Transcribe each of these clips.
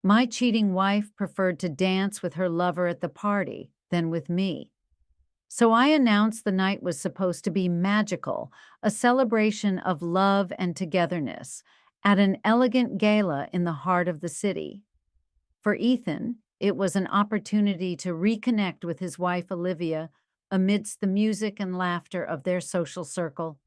My cheating wife preferred to dance with her lover at the party than with me. So I announced the night was supposed to be magical, a celebration of love and togetherness, at an elegant gala in the heart of the city. For Ethan, it was an opportunity to reconnect with his wife Olivia amidst the music and laughter of their social circle.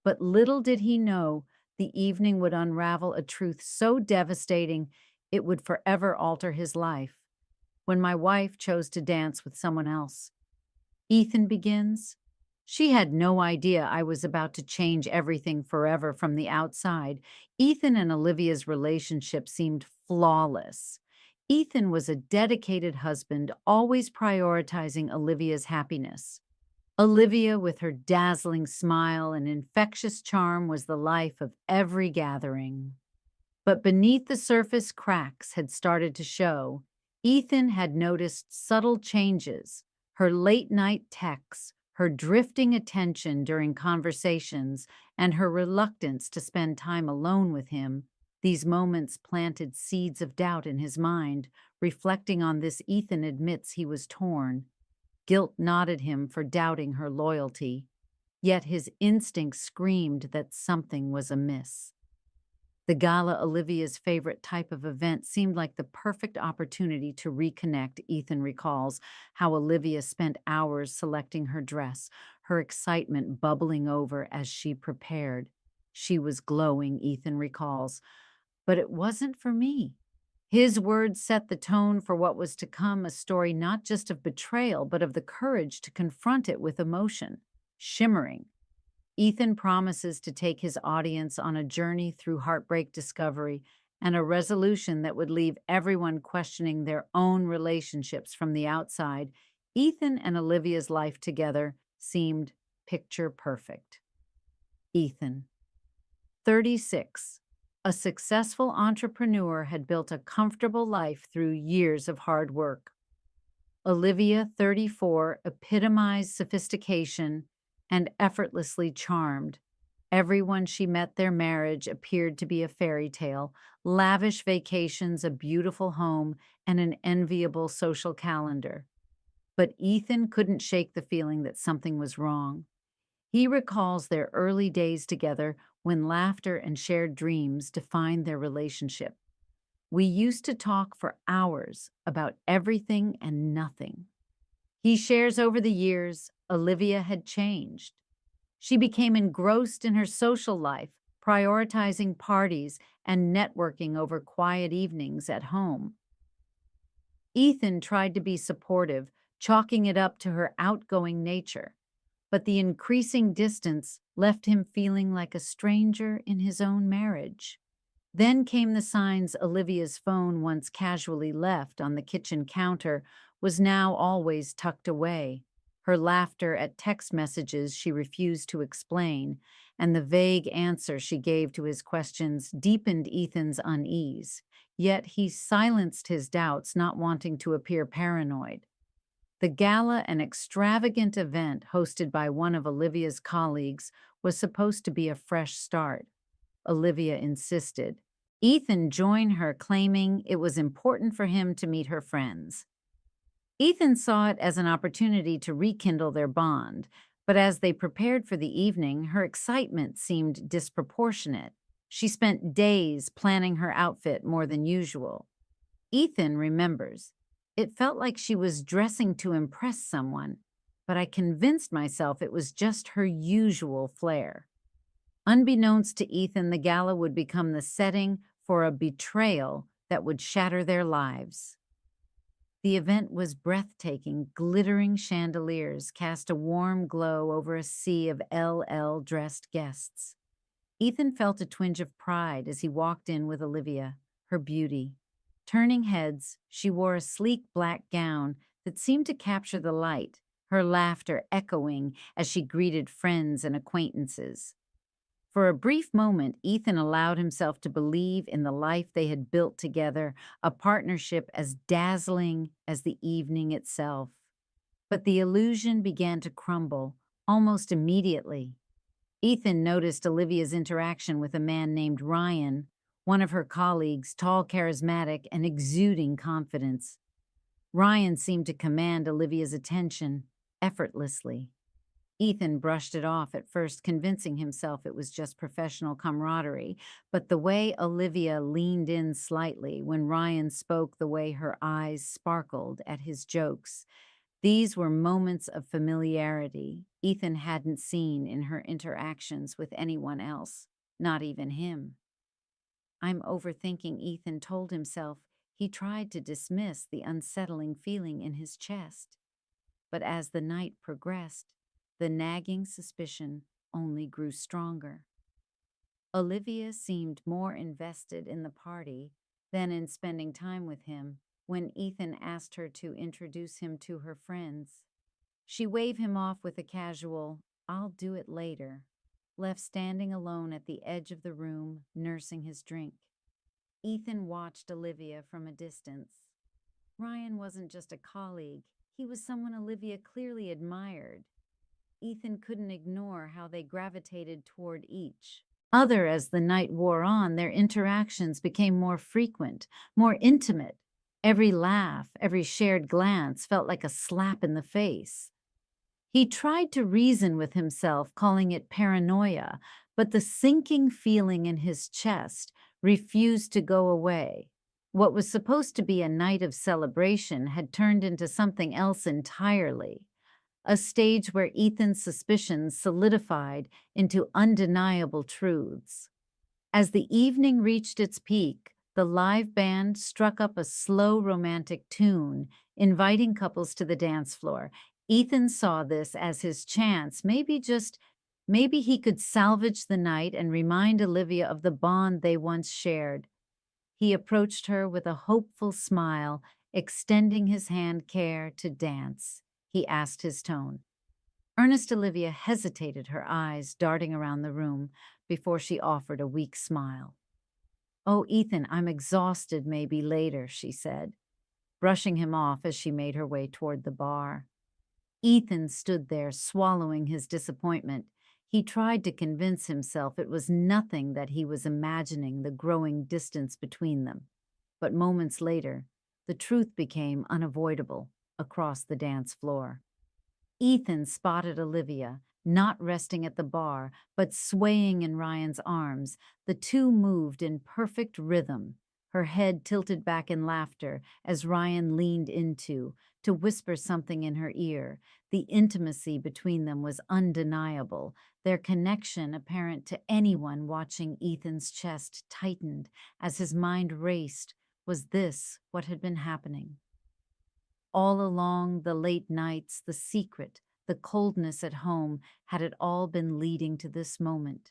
But little did he know the evening would unravel a truth so devastating it would forever alter his life. When my wife chose to dance with someone else, Ethan begins. She had no idea I was about to change everything forever from the outside. Ethan and Olivia's relationship seemed flawless. Ethan was a dedicated husband, always prioritizing Olivia's happiness. Olivia, with her dazzling smile and infectious charm, was the life of every gathering. But beneath the surface, cracks had started to show. Ethan had noticed subtle changes: her late night texts, her drifting attention during conversations, and her reluctance to spend time alone with him. These moments planted seeds of doubt in his mind. Reflecting on this, Ethan admits he was torn. Guilt knotted him for doubting her loyalty, yet his instinct screamed that something was amiss. The gala, Olivia's favorite type of event, seemed like the perfect opportunity to reconnect. Ethan recalls how Olivia spent hours selecting her dress, her excitement bubbling over as she prepared. She was glowing, Ethan recalls, but it wasn't for me. His words set the tone for what was to come, a story not just of betrayal, but of the courage to confront it with emotion. Shimmering, Ethan promises to take his audience on a journey through heartbreak, discovery, and a resolution that would leave everyone questioning their own relationships from the outside. Ethan and Olivia's life together seemed picture perfect. Ethan, 36, a successful entrepreneur, had built a comfortable life through years of hard work. Olivia, 34, epitomized sophistication and effortlessly charmed. Everyone she met, their marriage appeared to be a fairy tale: lavish vacations, a beautiful home, and an enviable social calendar. But Ethan couldn't shake the feeling that something was wrong. He recalls their early days together when laughter and shared dreams defined their relationship. We used to talk for hours about everything and nothing. He shares, over the years, Olivia had changed. She became engrossed in her social life, prioritizing parties and networking over quiet evenings at home. Ethan tried to be supportive, chalking it up to her outgoing nature, but the increasing distance left him feeling like a stranger in his own marriage. Then came the signs. Olivia's phone, once casually left on the kitchen counter, was now always tucked away. Her laughter at text messages she refused to explain, and the vague answer she gave to his questions deepened Ethan's unease. Yet he silenced his doubts, not wanting to appear paranoid. The gala, an extravagant event hosted by one of Olivia's colleagues, was supposed to be a fresh start. Olivia insisted. Ethan joined her, claiming it was important for him to meet her friends. Ethan saw it as an opportunity to rekindle their bond, but as they prepared for the evening, her excitement seemed disproportionate. She spent days planning her outfit more than usual. Ethan remembers, "It felt like she was dressing to impress someone, but I convinced myself it was just her usual flair." Unbeknownst to Ethan, the gala would become the setting for a betrayal that would shatter their lives. The event was breathtaking. Glittering chandeliers cast a warm glow over a sea of LL-dressed guests. Ethan felt a twinge of pride as he walked in with Olivia, her beauty. Turning heads, she wore a sleek black gown that seemed to capture the light, her laughter echoing as she greeted friends and acquaintances. For a brief moment, Ethan allowed himself to believe in the life they had built together, a partnership as dazzling as the evening itself. But the illusion began to crumble almost immediately. Ethan noticed Olivia's interaction with a man named Ryan, one of her colleagues, tall, charismatic, and exuding confidence. Ryan seemed to command Olivia's attention effortlessly. Ethan brushed it off at first, convincing himself it was just professional camaraderie, but the way Olivia leaned in slightly when Ryan spoke, the way her eyes sparkled at his jokes, these were moments of familiarity Ethan hadn't seen in her interactions with anyone else, not even him. I'm overthinking, Ethan told himself. He tried to dismiss the unsettling feeling in his chest. But as the night progressed, the nagging suspicion only grew stronger. Olivia seemed more invested in the party than in spending time with him when Ethan asked her to introduce him to her friends. She waved him off with a casual, "I'll do it later," left standing alone at the edge of the room, nursing his drink. Ethan watched Olivia from a distance. Ryan wasn't just a colleague, he was someone Olivia clearly admired. Ethan couldn't ignore how they gravitated toward each other as the night wore on. Their interactions became more frequent, more intimate. Every laugh, every shared glance felt like a slap in the face. He tried to reason with himself, calling it paranoia, but the sinking feeling in his chest refused to go away. What was supposed to be a night of celebration had turned into something else entirely, a stage where Ethan's suspicions solidified into undeniable truths. As the evening reached its peak, the live band struck up a slow romantic tune, inviting couples to the dance floor. Ethan saw this as his chance, maybe he could salvage the night and remind Olivia of the bond they once shared. He approached her with a hopeful smile, extending his hand care to dance. He asked his tone. Earnest Olivia hesitated, her eyes darting around the room before she offered a weak smile. "Oh, Ethan, I'm exhausted, maybe later," she said, brushing him off as she made her way toward the bar. Ethan stood there, swallowing his disappointment. He tried to convince himself it was nothing, that he was imagining the growing distance between them. But moments later, the truth became unavoidable across the dance floor. Ethan spotted Olivia, not resting at the bar, but swaying in Ryan's arms. The two moved in perfect rhythm, her head tilted back in laughter as Ryan leaned to whisper something in her ear. The intimacy between them was undeniable, their connection apparent to anyone watching. Ethan's chest tightened as his mind raced. Was this what had been happening? All along, the late nights, the secret, the coldness at home, had it all been leading to this moment?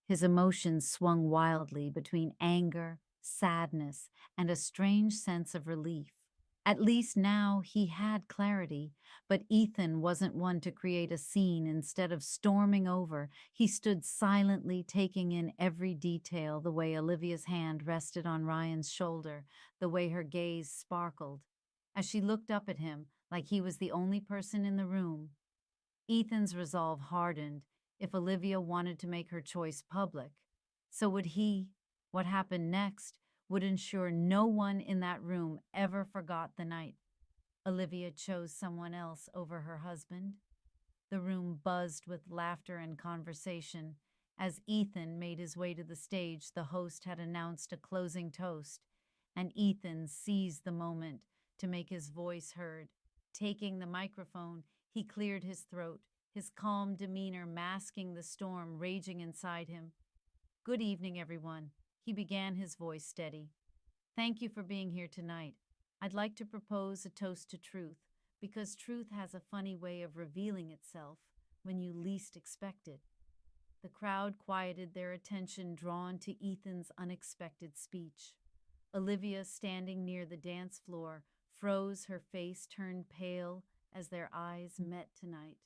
His emotions swung wildly between anger, sadness, and a strange sense of relief. At least now he had clarity, but Ethan wasn't one to create a scene. Instead of storming over, he stood silently, taking in every detail, the way Olivia's hand rested on Ryan's shoulder, the way her gaze sparkled as she looked up at him like he was the only person in the room. Ethan's resolve hardened. If Olivia wanted to make her choice public, so would he. What happened next would ensure no one in that room ever forgot the night Olivia chose someone else over her husband. The room buzzed with laughter and conversation. As Ethan made his way to the stage, the host had announced a closing toast, and Ethan seized the moment to make his voice heard. Taking the microphone, he cleared his throat, his calm demeanor masking the storm raging inside him. "Good evening, everyone," he began, his voice steady. "Thank you for being here tonight. I'd like to propose a toast to truth, because truth has a funny way of revealing itself when you least expect it." The crowd quieted, their attention drawn to Ethan's unexpected speech. Olivia, standing near the dance floor, froze, her face turned pale as their eyes met tonight.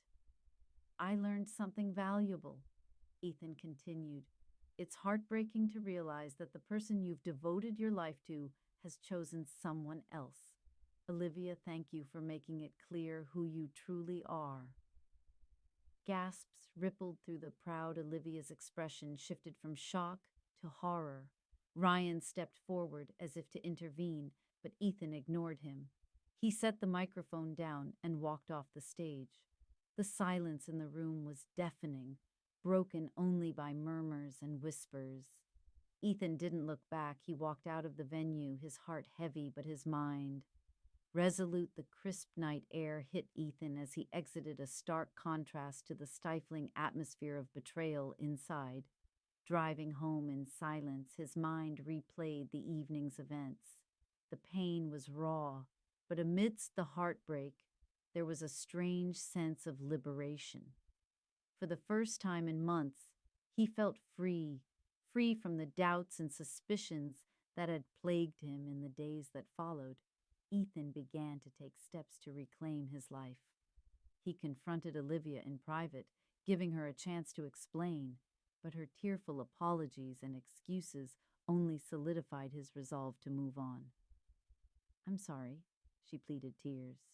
"I learned something valuable," Ethan continued. "It's heartbreaking to realize that the person you've devoted your life to has chosen someone else. Olivia, thank you for making it clear who you truly are." Gasps rippled through the crowd. Olivia's expression shifted from shock to horror. Ryan stepped forward as if to intervene, but Ethan ignored him. He set the microphone down and walked off the stage. The silence in the room was deafening, broken only by murmurs and whispers. Ethan didn't look back. He walked out of the venue, his heart heavy but his mind resolute. The crisp night air hit Ethan as he exited, a stark contrast to the stifling atmosphere of betrayal inside. Driving home in silence, his mind replayed the evening's events. The pain was raw, but amidst the heartbreak, there was a strange sense of liberation. For the first time in months, he felt free, free from the doubts and suspicions that had plagued him in the days that followed. Ethan began to take steps to reclaim his life. He confronted Olivia in private, giving her a chance to explain, but her tearful apologies and excuses only solidified his resolve to move on. "I'm sorry," she pleaded, tears